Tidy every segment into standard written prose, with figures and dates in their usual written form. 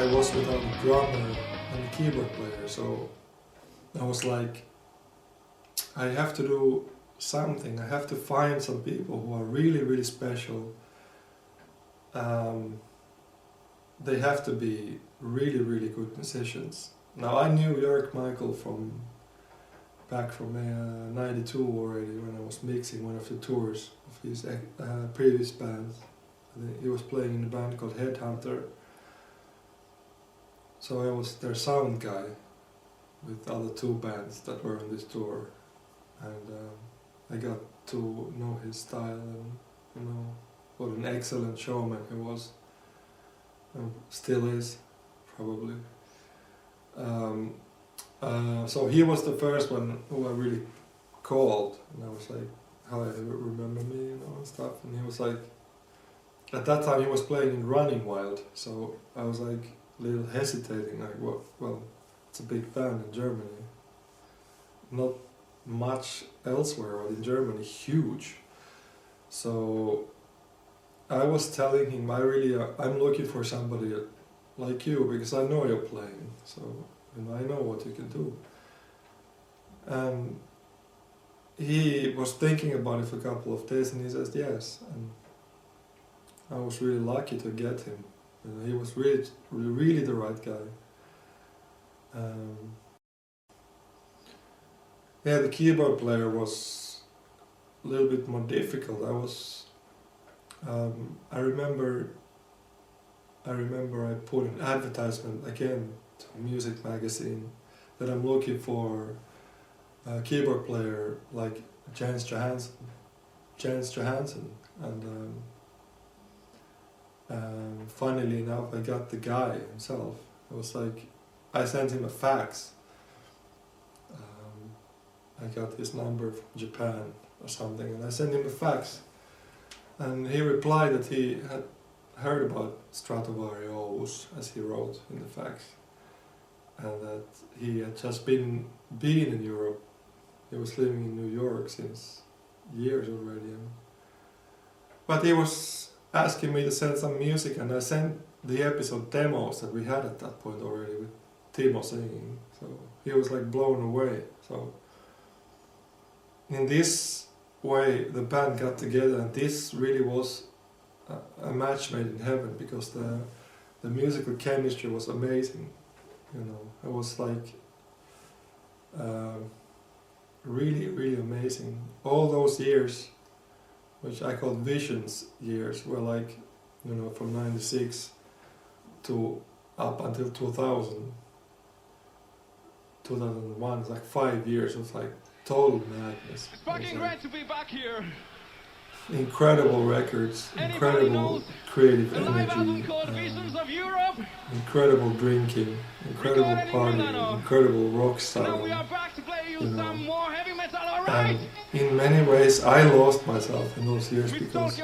I was without a drummer and a keyboard player, so I was like, I have to do something. I have to find some people who are really, really special. They have to be really, really good musicians. Now I knew Jörg Michael back from '92 already, when I was mixing one of the tours of his previous bands. He was playing in a band called Headhunter. So I was their sound guy with other two bands that were on this tour, and I got to know his style and what an excellent showman he was, and still is, probably. So he was the first one who I really called, and I was like, "How I remember me," and stuff. And he was like, at that time he was playing in Running Wild, so I was like a little hesitating, like, well, it's a big band in Germany, not much elsewhere, but in Germany, huge. So I was telling him, I'm looking for somebody like you, because I know you're playing, so I know what you can do. And he was thinking about it for a couple of days, and he says yes, and I was really lucky to get him. He was really the right guy. The keyboard player was a little bit more difficult. I remember I put an advertisement again to a music magazine that I'm looking for a keyboard player like Jens Johansson, and funnily enough, I got the guy himself. It was like, I sent him a fax. I got his number from Japan or something, and I sent him a fax. And he replied that he had heard about Stratovarius, as he wrote in the fax, and that he had just been in Europe. He was living in New York since years already. But he was asking me to send some music, and I sent the episode demos that we had at that point already with Timo singing. So he was like blown away. So in this way the band got together, and this really was a match made in heaven, because the musical chemistry was amazing. It was like really, really amazing. All those years, which I call visions years, were like, from '96 to up until 2001, it's like 5 years of like total madness. It's fucking great to be back here. Incredible records, incredible creative energy, incredible drinking, incredible partying, incredible rock style. And in many ways I lost myself in those years, because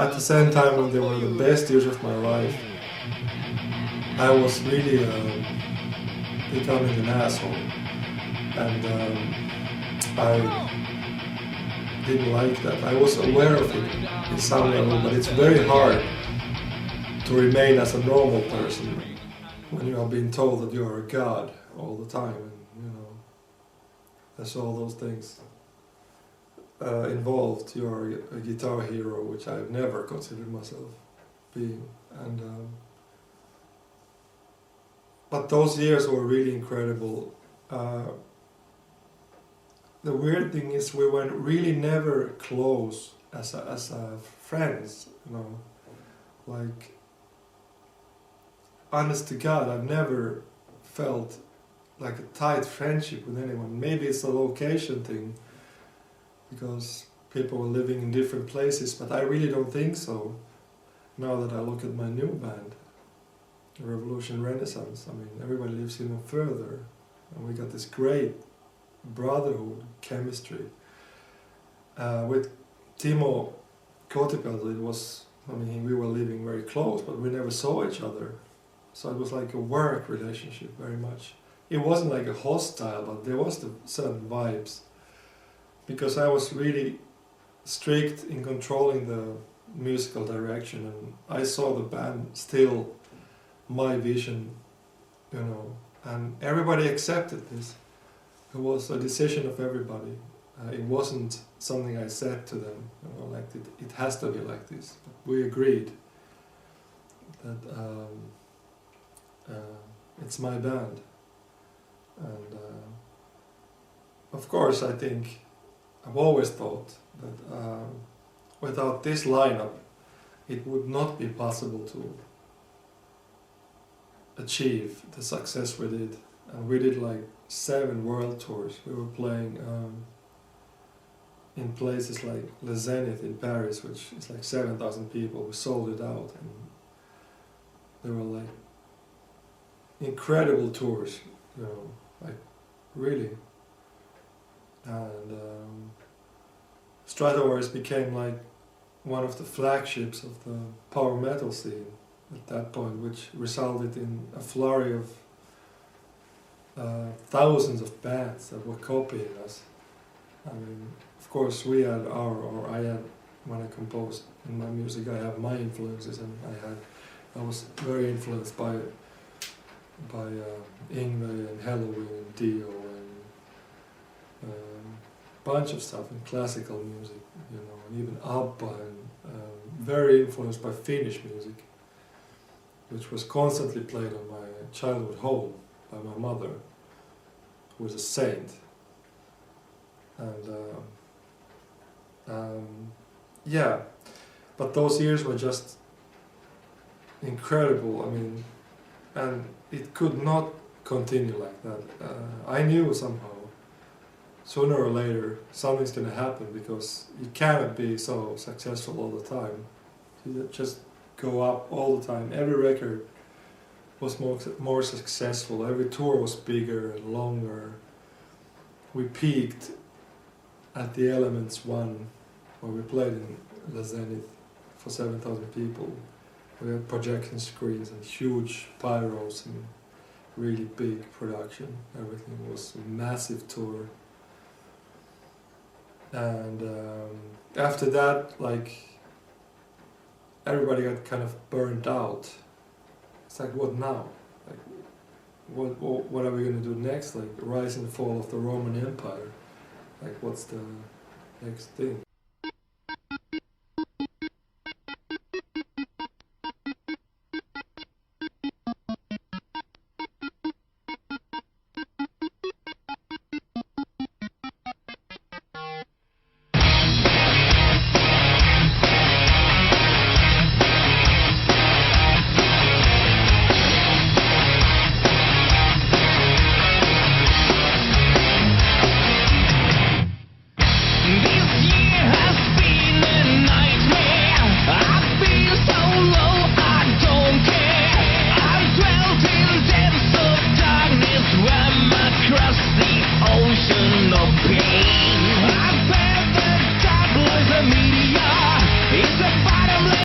at the same time when they were the best years of my life, I was really becoming an asshole, and I didn't like that. I was aware of it in some level, but it's very hard to remain as a normal person when you are being told that you are a god all the time, and there's all those things involved. You are a guitar hero, which I've never considered myself being, and but those years were really incredible. The weird thing is, we were really never close as friends, like, honest to God, I've never felt like a tight friendship with anyone. Maybe it's a location thing, because people are living in different places, but I really don't think so. Now that I look at my new band, Revolution Renaissance, everybody lives even further, and we got this great brotherhood chemistry. With Timo Tolkki, it was, we were living very close, but we never saw each other. So it was like a work relationship very much. It wasn't like a hostile, but there was certain vibes, because I was really strict in controlling the musical direction, and I saw the band still my vision you know, and everybody accepted this. It was a decision of everybody. It wasn't something I said to them, you know, like it has to be like this. We agreed that it's my band, and of course I think I've always thought that without this lineup it would not be possible to achieve the success we did. And we did like 7 world tours. We were playing in places like Le Zénith in Paris, which is like 7,000 people. We sold it out, and they were like incredible tours, you know, like really. And Stratovarius became like one of the flagships of the power metal scene at that point, which resulted in a flurry of thousands of bands that were copying us. I mean, of course we had I had, when I composed in my music, I have my influences, and I was very influenced by Yngwie and Halloween and Dio and bunch of stuff in classical music, you know, and even ABBA, and very influenced by Finnish music, which was constantly played on my childhood home by my mother, who was a saint. And yeah, but those years were just incredible. I mean, and it could not continue like that. I knew somehow, sooner or later, something's gonna happen, because you cannot be so successful all the time. You just go up all the time. Every record was more successful. Every tour was bigger and longer. We peaked at the Elements 1, where we played in Le Zénith for 7,000 people. We had projection screens and huge pyros and really big production. Everything was a massive tour. And after that, like, everybody got kind of burnt out. It's like, what now? Like, what are we going to do next? Like, rise and fall of the Roman Empire. Like, what's the next thing?